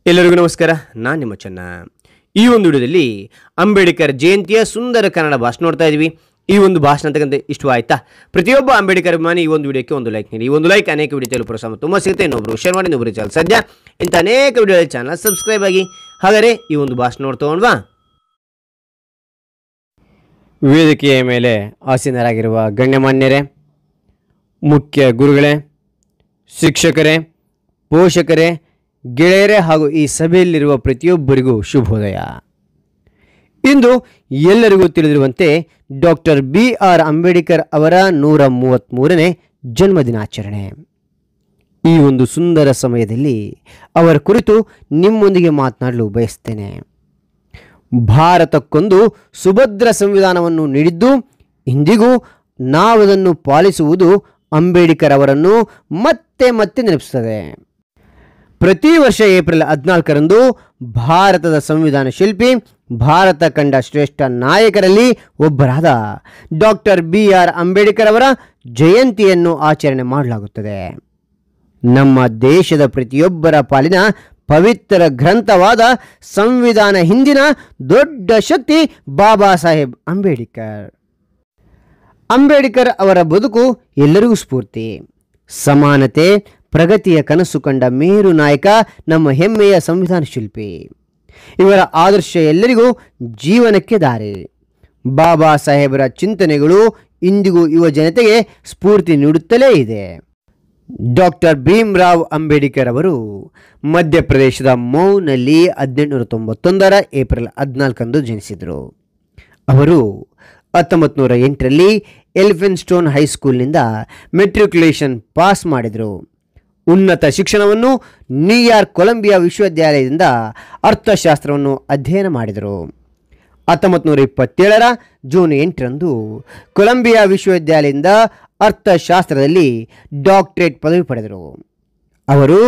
ಎಲ್ಲರಿಗೂ ನಮಸ್ಕಾರ. ನಾನು ನಿಮ್ಮ ಚೆನ್ನ. ಈ ಒಂದು ವಿಡಿಯೋದಲ್ಲಿ ಅಂಬೇಡ್ಕರ್ ಜಯಂತಿಯ ಸುಂದರ ಕನ್ನಡ ಭಾಷಣ ನೋಡ್ತಾ ಇದ್ದೀವಿ. ಈ ಒಂದು ಭಾಷಣ ಅಂತಕ್ಕಂಥ ಇಷ್ಟವಾಯ್ತಾ? ಪ್ರತಿಯೊಬ್ಬ ಅಂಬೇಡ್ಕರ್ ಅಭಿಮಾನಿ ಈ ಒಂದು ವಿಡಿಯೋಕ್ಕೆ ಒಂದು ಲೈಕ್ ನೀಡಿ. ಈ ಒಂದು ಲೈಕ್ ಅನೇಕ ವಿಡಿಯೋ ಪ್ರೋತ್ಸಾಹ ತುಂಬ ಸಿಗುತ್ತೆ. ಇನ್ನೊಬ್ರು ಶೇರ್ ಮಾಡಿ, ಇನ್ನೊಬ್ರು ಚಾನಲ್ ಸದ್ಯ ಇಂಥ ಅನೇಕ ವಿಡಿಯೋ ಚಾನಲ್ ಸಬ್ಸ್ಕ್ರೈಬ್ ಆಗಿ. ಹಾಗಾದರೆ ಈ ಒಂದು ಭಾಷಣ ನೋಡ್ತೋಣವಾ? ವೇದಿಕೆಯ ಮೇಲೆ ಆಸೀನರಾಗಿರುವ ಗಣ್ಯಮಾನ್ಯರೇ, ಮುಖ್ಯ ಗುರುಗಳೇ, ಶಿಕ್ಷಕರೇ, ಪೋಷಕರೇ, ಗೆಳೆಯರೇ ಹಾಗೂ ಈ ಸಭೆಯಲ್ಲಿರುವ ಪ್ರತಿಯೊಬ್ಬರಿಗೂ ಶುಭೋದಯ. ಇಂದು ಎಲ್ಲರಿಗೂ ತಿಳಿದಿರುವಂತೆ ಡಾಕ್ಟರ್ BR ಅಂಬೇಡ್ಕರ್ ಅವರ 133ನೇ ಜನ್ಮದಿನಾಚರಣೆ. ಈ ಒಂದು ಸುಂದರ ಸಮಯದಲ್ಲಿ ಅವರ ಕುರಿತು ನಿಮ್ಮೊಂದಿಗೆ ಮಾತನಾಡಲು ಬಯಸ್ತೇನೆ. ಭಾರತಕ್ಕೊಂದು ಸುಭದ್ರ ಸಂವಿಧಾನವನ್ನು ನೀಡಿದ್ದು ಇಂದಿಗೂ ನಾವದನ್ನು ಪಾಲಿಸುವುದು ಅಂಬೇಡ್ಕರ್ ಅವರನ್ನು ಮತ್ತೆ ಮತ್ತೆ ನೆನಪಿಸುತ್ತದೆ. ಪ್ರತಿ ವರ್ಷ ಏಪ್ರಿಲ್ 14ರಂದು ಭಾರತದ ಸಂವಿಧಾನ ಶಿಲ್ಪಿ, ಭಾರತ ಕಂಡ ಶ್ರೇಷ್ಠ ನಾಯಕರಲ್ಲಿ ಒಬ್ಬರಾದ ಡಾಕ್ಟರ್ BR ಅಂಬೇಡ್ಕರ್ ಅವರ ಜಯಂತಿಯನ್ನು ಆಚರಣೆ ಮಾಡಲಾಗುತ್ತದೆ. ನಮ್ಮ ದೇಶದ ಪ್ರತಿಯೊಬ್ಬರ ಪಾಲಿನ ಪವಿತ್ರ ಗ್ರಂಥವಾದ ಸಂವಿಧಾನ ಹಿಂದಿನ ದೊಡ್ಡ ಶಕ್ತಿ ಬಾಬಾ ಸಾಹೇಬ್ ಅಂಬೇಡ್ಕರ್. ಅಂಬೇಡ್ಕರ್ ಅವರ ಬದುಕು ಎಲ್ಲರಿಗೂ ಸ್ಫೂರ್ತಿ. ಸಮಾನತೆ, ಪ್ರಗತಿಯ ಕನಸು ಕಂಡ ಮೇರು ನಾಯಕ, ನಮ್ಮ ಹೆಮ್ಮೆಯ ಸಂವಿಧಾನ ಶಿಲ್ಪಿ. ಇವರ ಆದರ್ಶ ಎಲ್ಲರಿಗೂ ಜೀವನಕ್ಕೆ ದಾರಿ. ಬಾಬಾ ಸಾಹೇಬರ ಚಿಂತನೆಗಳು ಇಂದಿಗೂ ಯುವ ಜನತೆಗೆ ಸ್ಫೂರ್ತಿ ನೀಡುತ್ತಲೇ ಇದೆ. ಡಾಕ್ಟರ್ ಭೀಮ್ರಾವ್ ಅಂಬೇಡ್ಕರ್ ಅವರು ಮಧ್ಯಪ್ರದೇಶದ ಮೌನಲ್ಲಿ 1891 ಏಪ್ರಿಲ್ 14 ಜನಿಸಿದರು. ಅವರು 1908ರಲ್ಲಿ ಎಲಿಫೆಂಟ್ಸ್ಟೋನ್ ಹೈಸ್ಕೂಲ್ನಿಂದ ಮೆಟ್ರಿಕ್ಯುಲೇಷನ್ ಪಾಸ್ ಮಾಡಿದರು. ಉನ್ನತ ಶಿಕ್ಷಣವನ್ನು ನ್ಯೂಯಾರ್ಕ್ ಕೊಲಂಬಿಯಾ ವಿಶ್ವವಿದ್ಯಾಲಯದಿಂದ ಅರ್ಥಶಾಸ್ತ್ರವನ್ನು ಅಧ್ಯಯನ ಮಾಡಿದರು. 1927ರ ಜೂನ್ 8ರಂದು ಕೊಲಂಬಿಯಾ ವಿಶ್ವವಿದ್ಯಾಲಯದಿಂದ ಅರ್ಥಶಾಸ್ತ್ರದಲ್ಲಿ ಡಾಕ್ಟರೇಟ್ ಪದವಿ ಪಡೆದರು. ಅವರು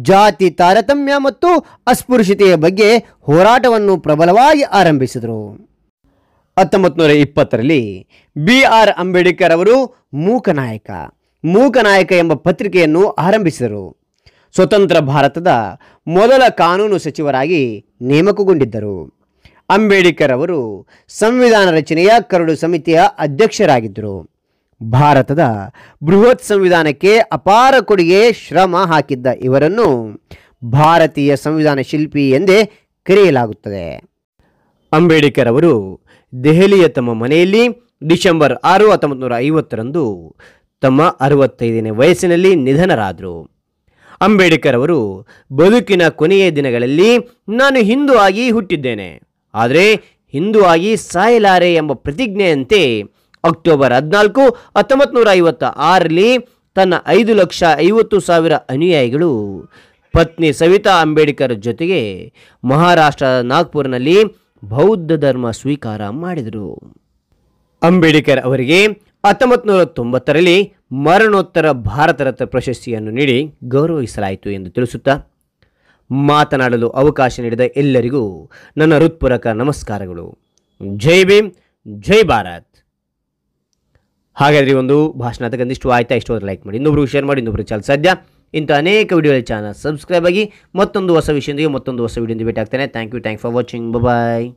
ಜಾತಿ ತಾರತಮ್ಯ ಮತ್ತು ಅಸ್ಪೃಶ್ಯತೆಯ ಬಗ್ಗೆ ಹೋರಾಟವನ್ನು ಪ್ರಬಲವಾಗಿ ಆರಂಭಿಸಿದರು. 1920ರಲ್ಲಿ BR ಅಂಬೇಡ್ಕರ್ ಅವರು ಮೂಕನಾಯಕ ಎಂಬ ಪತ್ರಿಕೆಯನ್ನು ಆರಂಭಿಸಿದರು. ಸ್ವತಂತ್ರ ಭಾರತದ ಮೊದಲ ಕಾನೂನು ಸಚಿವರಾಗಿ ನೇಮಕಗೊಂಡಿದ್ದರು. ಅಂಬೇಡ್ಕರ್ ಅವರು ಸಂವಿಧಾನ ರಚನೆಯ ಕರಡು ಸಮಿತಿಯ ಅಧ್ಯಕ್ಷರಾಗಿದ್ದರು. ಭಾರತದ ಬೃಹತ್ ಸಂವಿಧಾನಕ್ಕೆ ಅಪಾರ ಕೊಡುಗೆ ಶ್ರಮ ಹಾಕಿದ್ದ ಇವರನ್ನು ಭಾರತೀಯ ಸಂವಿಧಾನ ಶಿಲ್ಪಿ ಎಂದೇ ಕರೆಯಲಾಗುತ್ತದೆ. ಅಂಬೇಡ್ಕರ್ ಅವರು ದೆಹಲಿಯ ತಮ್ಮ ಮನೆಯಲ್ಲಿ ಡಿಸೆಂಬರ್ 6, 1950ರಂದು ತಮ್ಮ 65ನೇ ವಯಸ್ಸಿನಲ್ಲಿ ನಿಧನರಾದರು. ಅಂಬೇಡ್ಕರ್ ಅವರು ಬದುಕಿನ ಕೊನೆಯ ದಿನಗಳಲ್ಲಿ ನಾನು ಹಿಂದೂ ಆಗಿ ಹುಟ್ಟಿದ್ದೇನೆ, ಆದರೆ ಹಿಂದೂ ಆಗಿ ಸಾಯಲಾರೆ ಎಂಬ ಪ್ರತಿಜ್ಞೆಯಂತೆ ಅಕ್ಟೋಬರ್ 14, 1956ರಲ್ಲಿ ತನ್ನ 5,50,000 ಅನುಯಾಯಿಗಳು ಪತ್ನಿ ಸವಿತಾ ಅಂಬೇಡ್ಕರ್ ಜೊತೆಗೆ ಮಹಾರಾಷ್ಟ್ರದ ನಾಗ್ಪುರ್ನಲ್ಲಿ ಬೌದ್ಧ ಧರ್ಮ ಸ್ವೀಕಾರ ಮಾಡಿದರು. ಅಂಬೇಡ್ಕರ್ ಅವರಿಗೆ 1990ರಲ್ಲಿ ಮರಣೋತ್ತರ ಭಾರತ ರತ್ನ ಪ್ರಶಸ್ತಿಯನ್ನು ನೀಡಿ ಗೌರವಿಸಲಾಯಿತು ಎಂದು ತಿಳಿಸುತ್ತಾ ಮಾತನಾಡಲು ಅವಕಾಶ ನೀಡಿದ ಎಲ್ಲರಿಗೂ ನನ್ನ ಹೃತ್ಪೂರ್ವಕ ನಮಸ್ಕಾರಗಳು. ಜೈ ಭೀಮ್, ಜೈ ಭಾರತ್. ಹಾಗಾದರೆ ಒಂದು ಭಾಷಣ ತಗೊಂಡಿಷ್ಟು ಆಯ್ತಾ? ಇಷ್ಟವಾದ್ರೆ ಲೈಕ್ ಮಾಡಿ, ಇನ್ನೊಬ್ರು ಶೇರ್ ಮಾಡಿ, ಇನ್ನೊಬ್ರು ಚಾನಲ್ ಸದ್ಯ ಇಂಥ ಅನೇಕ ವಿಡಿಯೋ ಚಾನಲ್ ಸಬ್ಸ್ಕ್ರೈಬ್ ಆಗಿ. ಮತ್ತೊಂದು ಹೊಸ ವಿಷಯದೊಂದಿಗೆ ಮತ್ತೊಂದು ಹೊಸ ವಿಡಿಯೋದಿಂದ ಭೇಟಿ ಆಗ್ತೇನೆ. Thank you for watching. Bye.